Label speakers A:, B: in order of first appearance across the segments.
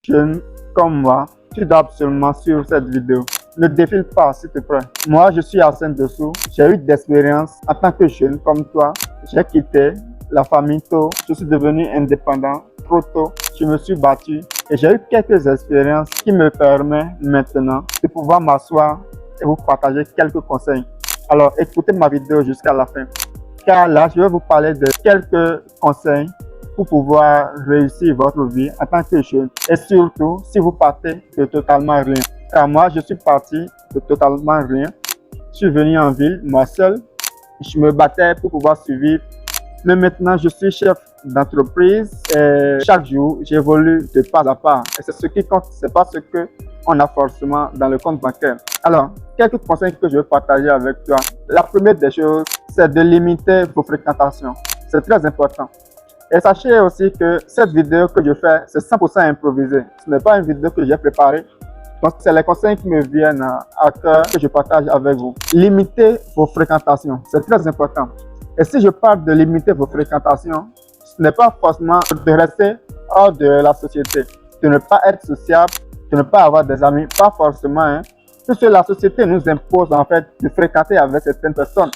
A: Jeune comme moi, tu dois absolument suivre cette vidéo. Ne défile pas, s'il te plaît. Moi, je suis Arsène Dessous. J'ai eu d'expérience en tant que jeune comme toi. J'ai quitté la famille tôt. Je suis devenu indépendant trop tôt. Je me suis battu et j'ai eu quelques expériences qui me permettent maintenant de pouvoir m'asseoir et vous partager quelques conseils. Alors, écoutez ma vidéo jusqu'à la fin. Car là, je vais vous parler de quelques conseils pour pouvoir réussir votre vie en tant que jeune. Et surtout, si vous partez de totalement rien. Car moi, je suis parti de totalement rien. Je suis venu en ville, moi seul. Je me battais pour pouvoir survivre. Mais maintenant, je suis chef d'entreprise et chaque jour, j'évolue de pas à pas. Et c'est ce qui compte, c'est pas ce que on a forcément dans le compte bancaire. Alors, quelques conseils que je vais partager avec toi. La première des choses, c'est de limiter vos fréquentations. C'est très important. Et sachez aussi que cette vidéo que je fais, c'est 100% improvisé. Ce n'est pas une vidéo que j'ai préparée. Donc, c'est les conseils qui me viennent à cœur que je partage avec vous. Limitez vos fréquentations. C'est très important. Et si je parle de limiter vos fréquentations, ce n'est pas forcément de rester hors de la société, de ne pas être sociable, de ne pas avoir des amis, pas forcément. Hein. Puisque la société nous impose en fait de fréquenter avec certaines personnes.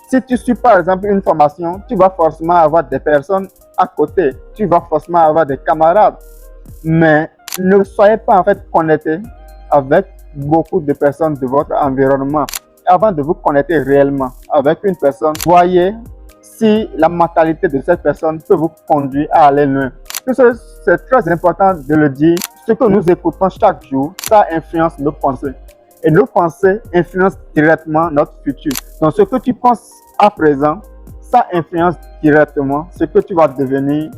A: Si tu suis par exemple une formation, tu vas forcément avoir des personnes à côté, tu vas forcément avoir des camarades. Mais ne soyez pas en fait connectés avec beaucoup de personnes de votre environnement. Avant de vous connecter réellement avec une personne, voyez si la mentalité de cette personne peut vous conduire à aller loin. C'est très important de le dire. Ce que nous écoutons chaque jour, ça influence nos pensées. Et nos pensées influencent directement notre futur. Donc ce que tu penses à présent, ça influence directement ce que tu vas devenir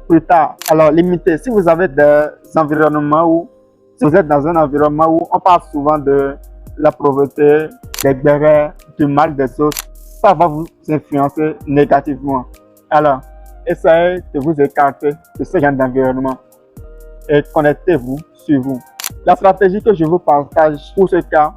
A: plus tard. Alors limitez. Si vous avez des environnements où, si vous êtes dans un environnement où on parle souvent de la pauvreté, des guerres, du mal des autres, ça va vous influencer négativement. Alors, essayez de vous écarter de ce genre d'environnement et connectez-vous sur vous. La stratégie que je vous partage pour ce cas,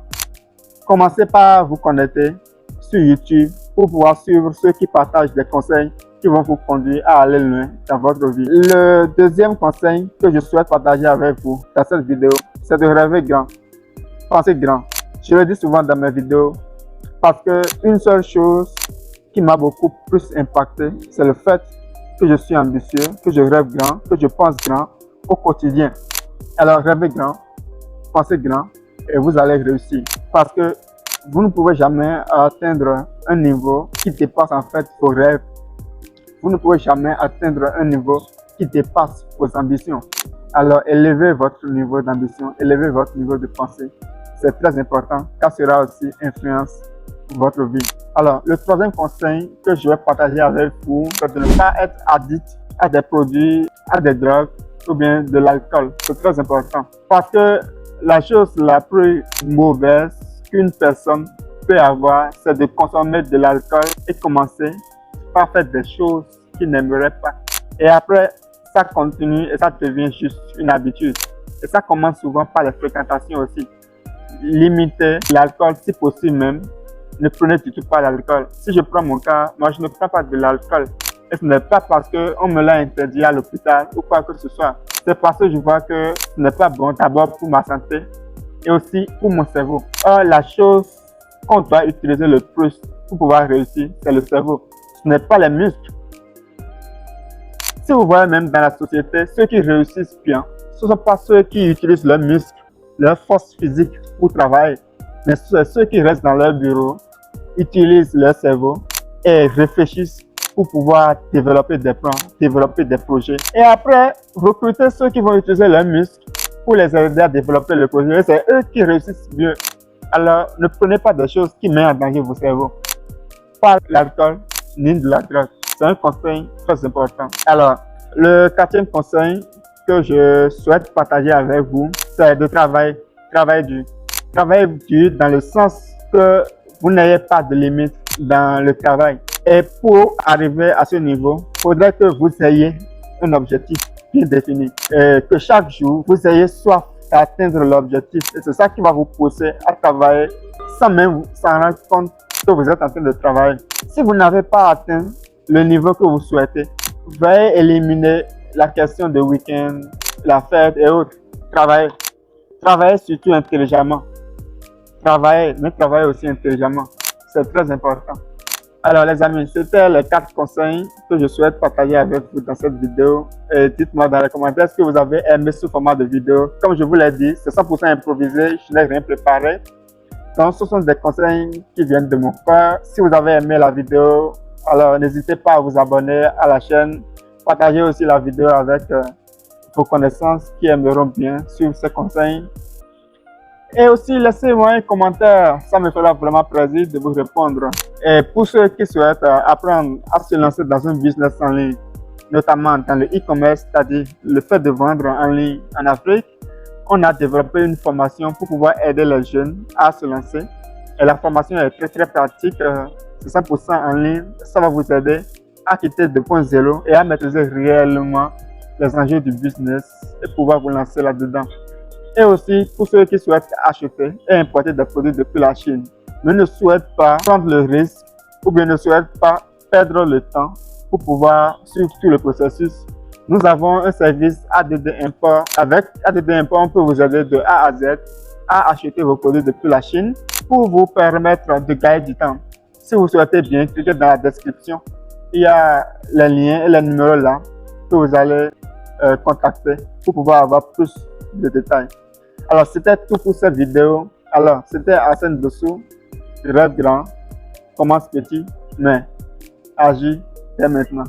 A: commencez par vous connecter sur YouTube pour pouvoir suivre ceux qui partagent des conseils qui vont vous conduire à aller loin dans votre vie. Le deuxième conseil que je souhaite partager avec vous dans cette vidéo, c'est de rêver grand. Pensez grand. Je le dis souvent dans mes vidéos parce que une seule chose qui m'a beaucoup plus impacté, c'est le fait que je suis ambitieux, que je rêve grand, que je pense grand au quotidien. Alors rêvez grand, pensez grand et vous allez réussir. Parce que vous ne pouvez jamais atteindre un niveau qui dépasse en fait vos rêves. Vous ne pouvez jamais atteindre un niveau qui dépasse vos ambitions. Alors élevez votre niveau d'ambition, élevez votre niveau de pensée. C'est très important car cela aussi influence votre vie. Alors, le troisième conseil que je vais partager avec vous, c'est de ne pas être addict à des produits, à des drogues ou bien de l'alcool. C'est très important parce que la chose la plus mauvaise qu'une personne peut avoir, c'est de consommer de l'alcool et commencer par faire des choses qu'il n'aimerait pas. Et après, ça continue et ça devient juste une habitude. Et ça commence souvent par les fréquentations aussi. Limitez l'alcool si possible même. Ne prenez du tout pas l'alcool. Si je prends mon cas, moi je ne prends pas de l'alcool. Et ce n'est pas parce qu'on me l'a interdit à l'hôpital ou quoi que ce soit. C'est parce que je vois que ce n'est pas bon d'abord pour ma santé et aussi pour mon cerveau. Or, la chose qu'on doit utiliser le plus pour pouvoir réussir, c'est le cerveau. Ce n'est pas les muscles. Si vous voyez même dans la société, ceux qui réussissent bien, ce ne sont pas ceux qui utilisent leurs muscles, leur force physique pour travailler, mais c'est ceux qui restent dans leur bureau, utilisent leur cerveau et réfléchissent pour pouvoir développer des plans, développer des projets. Et après, recruter ceux qui vont utiliser leurs muscles pour les aider à développer le projet. C'est eux qui réussissent mieux. Alors, ne prenez pas des choses qui mettent en danger vos cerveaux. Pas l'alcool, ni de la drogue. C'est un conseil très important. Alors, le quatrième conseil que je souhaite partager avec vous, c'est de travailler dur. Travailler dur dans le sens que vous n'ayez pas de limite dans le travail. Et pour arriver à ce niveau, il faudrait que vous ayez un objectif bien défini. Et que chaque jour, vous ayez soif d'atteindre l'objectif. Et c'est ça qui va vous pousser à travailler sans même s'en rendre compte que vous êtes en train de travailler. Si vous n'avez pas atteint le niveau que vous souhaitez, veuillez éliminer la question de week-end, la fête et autres. Travaillez. Travaillez surtout intelligemment. Travaillez, mais travaillez aussi intelligemment. C'est très important. Alors les amis, c'était les 4 conseils que je souhaite partager avec vous dans cette vidéo. Et dites-moi dans les commentaires ce que vous avez aimé ce format de vidéo. Comme je vous l'ai dit, c'est 100% improvisé, je n'ai rien préparé. Donc ce sont des conseils qui viennent de mon cœur. Si vous avez aimé la vidéo, alors n'hésitez pas à vous abonner à la chaîne. Partagez aussi la vidéo avec vos connaissances qui aimeront bien suivre ces conseils. Et aussi, laissez-moi un commentaire, ça me fera vraiment plaisir de vous répondre. Et pour ceux qui souhaitent apprendre à se lancer dans un business en ligne, notamment dans le e-commerce, c'est-à-dire le fait de vendre en ligne en Afrique, on a développé une formation pour pouvoir aider les jeunes à se lancer. Et la formation est très pratique, c'est 100% en ligne. Ça va vous aider à quitter 2.0 et à maîtriser réellement les enjeux du business et pouvoir vous lancer là-dedans. Et aussi, pour ceux qui souhaitent acheter et importer des produits depuis la Chine, mais ne souhaitent pas prendre le risque ou bien ne souhaitent pas perdre le temps pour pouvoir suivre tout le processus, nous avons un service ADD Import. Avec ADD Import, on peut vous aider de A à Z à acheter vos produits depuis la Chine pour vous permettre de gagner du temps. Si vous souhaitez bien, cliquez dans la description. Il y a les liens et les numéros là que vous allez contacter pour pouvoir avoir plus de détails. Alors, c'était tout pour cette vidéo. Alors, c'était Arsène Dossou. Rêve grand, commence petit, mais agis dès maintenant.